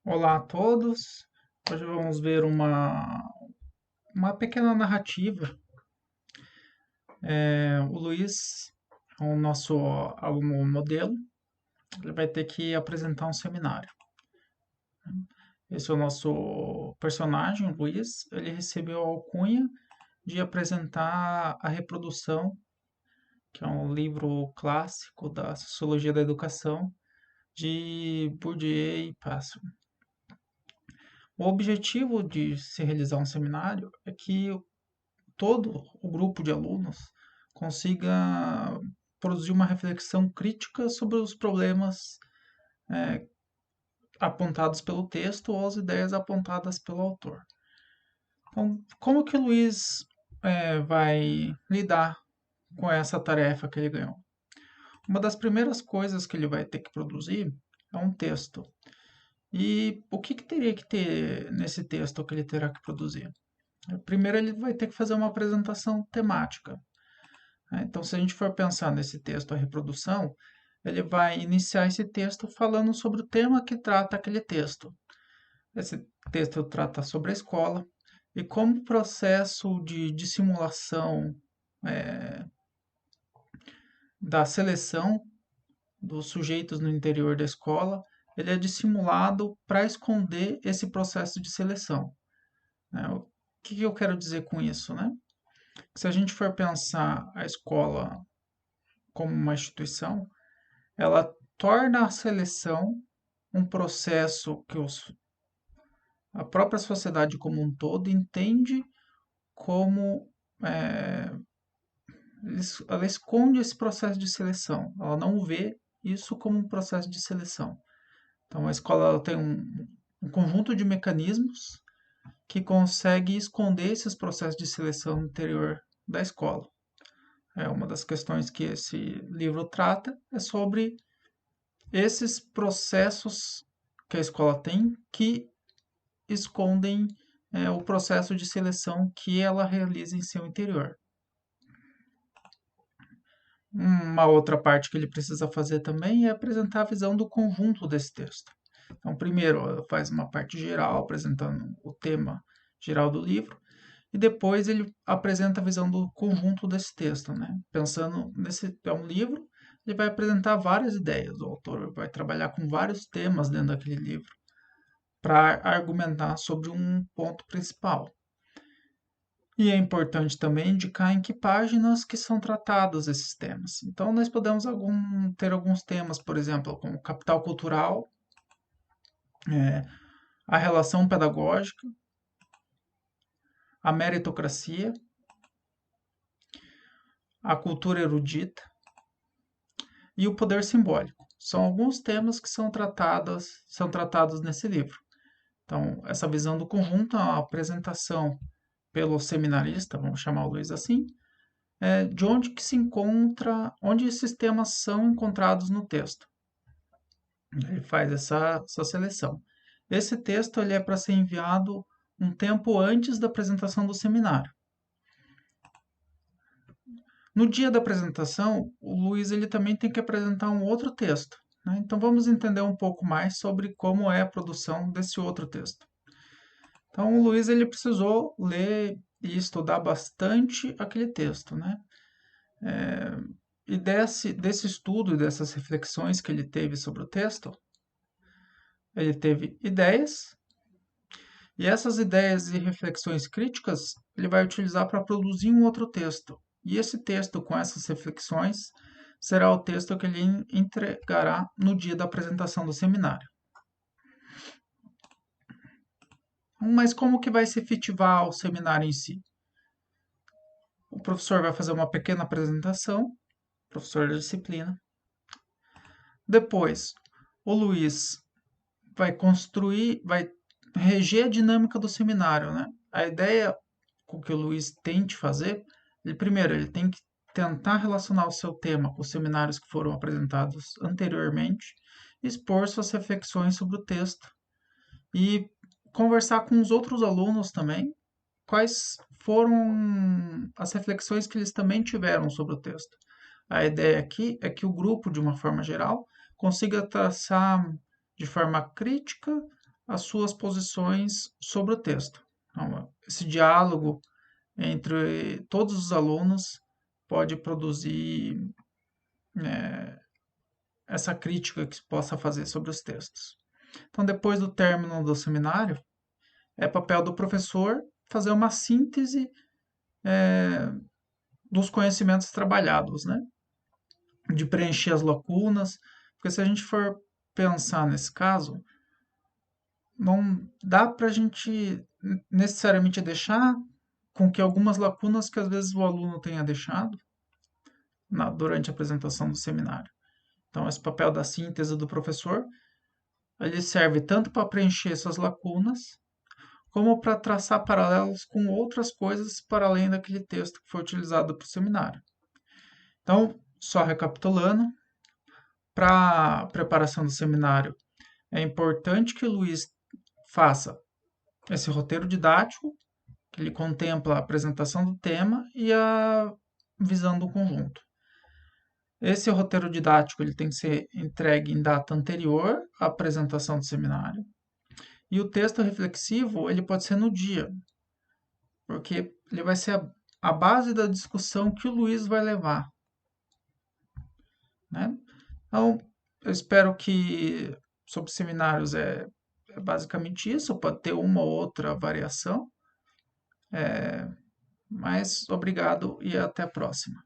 Olá a todos. Hoje vamos ver uma pequena narrativa. O Luiz, o nosso aluno modelo, ele vai ter que apresentar um seminário. Esse é o nosso personagem, o Luiz. Ele recebeu a alcunha de apresentar a reprodução, que é um livro clássico da Sociologia da Educação, de Bourdieu e Passio. O objetivo de se realizar um seminário é que todo o grupo de alunos consiga produzir uma reflexão crítica sobre os problemas apontados pelo texto ou as ideias apontadas pelo autor. Então, como que o Luiz vai lidar com essa tarefa que ele ganhou? Uma das primeiras coisas que ele vai ter que produzir é um texto. E o que teria que ter nesse texto que ele terá que produzir? Primeiro, ele vai ter que fazer uma apresentação temática. Então, se a gente for pensar nesse texto, a reprodução, ele vai iniciar esse texto falando sobre o tema que trata aquele texto. Esse texto trata sobre a escola e como o processo de simulação da seleção dos sujeitos no interior da escola, ele é dissimulado para esconder esse processo de seleção. Né? O que eu quero dizer com isso? Né? Se a gente for pensar a escola como uma instituição, ela torna a seleção um processo que a própria sociedade como um todo entende como. é, ela esconde esse processo de seleção, ela não vê isso como um processo de seleção. Então, a escola ela tem um conjunto de mecanismos que consegue esconder esses processos de seleção no interior da escola. Uma das questões que esse livro trata é sobre esses processos que a escola tem que escondem o processo de seleção que ela realiza em seu interior. Uma outra parte que ele precisa fazer também é apresentar a visão do conjunto desse texto. Então, primeiro, faz uma parte geral, apresentando o tema geral do livro, e depois ele apresenta a visão do conjunto desse texto, né? Pensando nesse é um livro, ele vai apresentar várias ideias. O autor vai trabalhar com vários temas dentro daquele livro para argumentar sobre um ponto principal. E é importante também indicar em que páginas que são tratados esses temas. Então, nós podemos ter alguns temas, por exemplo, como capital cultural, é, a relação pedagógica, a meritocracia, a cultura erudita e o poder simbólico. São alguns temas que são tratados nesse livro. Então, essa visão do conjunto, a apresentação pelo seminarista, vamos chamar o Luiz assim, de onde que se encontra, onde esses temas são encontrados no texto. Ele faz essa seleção. Esse texto ele é para ser enviado um tempo antes da apresentação do seminário. No dia da apresentação, o Luiz ele também tem que apresentar um outro texto. Né? Então vamos entender um pouco mais sobre como é a produção desse outro texto. Então o Luiz ele precisou ler e estudar bastante aquele texto, né? E desse estudo e dessas reflexões que ele teve sobre o texto, ele teve ideias, e essas ideias e reflexões críticas ele vai utilizar para produzir um outro texto. E esse texto, com essas reflexões, será o texto que ele entregará no dia da apresentação do seminário. Mas como que vai se efetivar o seminário em si? O professor vai fazer uma pequena apresentação, professor da disciplina. Depois, o Luiz vai construir, vai reger a dinâmica do seminário, né? A ideia com que o Luiz tente fazer, primeiro, ele tem que tentar relacionar o seu tema com os seminários que foram apresentados anteriormente, expor suas reflexões sobre o texto e conversar com os outros alunos também, quais foram as reflexões que eles também tiveram sobre o texto. A ideia aqui é que o grupo, de uma forma geral, consiga traçar de forma crítica as suas posições sobre o texto. Então, esse diálogo entre todos os alunos pode produzir essa crítica que se possa fazer sobre os textos. Então, depois do término do seminário, é papel do professor fazer uma síntese dos conhecimentos trabalhados, né? De preencher as lacunas, porque se a gente for pensar nesse caso, não dá para a gente necessariamente deixar com que algumas lacunas que às vezes o aluno tenha deixado durante a apresentação do seminário. Então, esse papel da síntese do professor, ele serve tanto para preencher essas lacunas, como para traçar paralelos com outras coisas para além daquele texto que foi utilizado para o seminário. Então, só recapitulando, para a preparação do seminário, é importante que o Luiz faça esse roteiro didático, que ele contempla a apresentação do tema e a visão do conjunto. Esse roteiro didático ele tem que ser entregue em data anterior à apresentação do seminário. E o texto reflexivo ele pode ser no dia, porque ele vai ser a base da discussão que o Luiz vai levar. Né? Então, eu espero que sobre seminários é basicamente isso, pode ter uma ou outra variação, mas obrigado e até a próxima.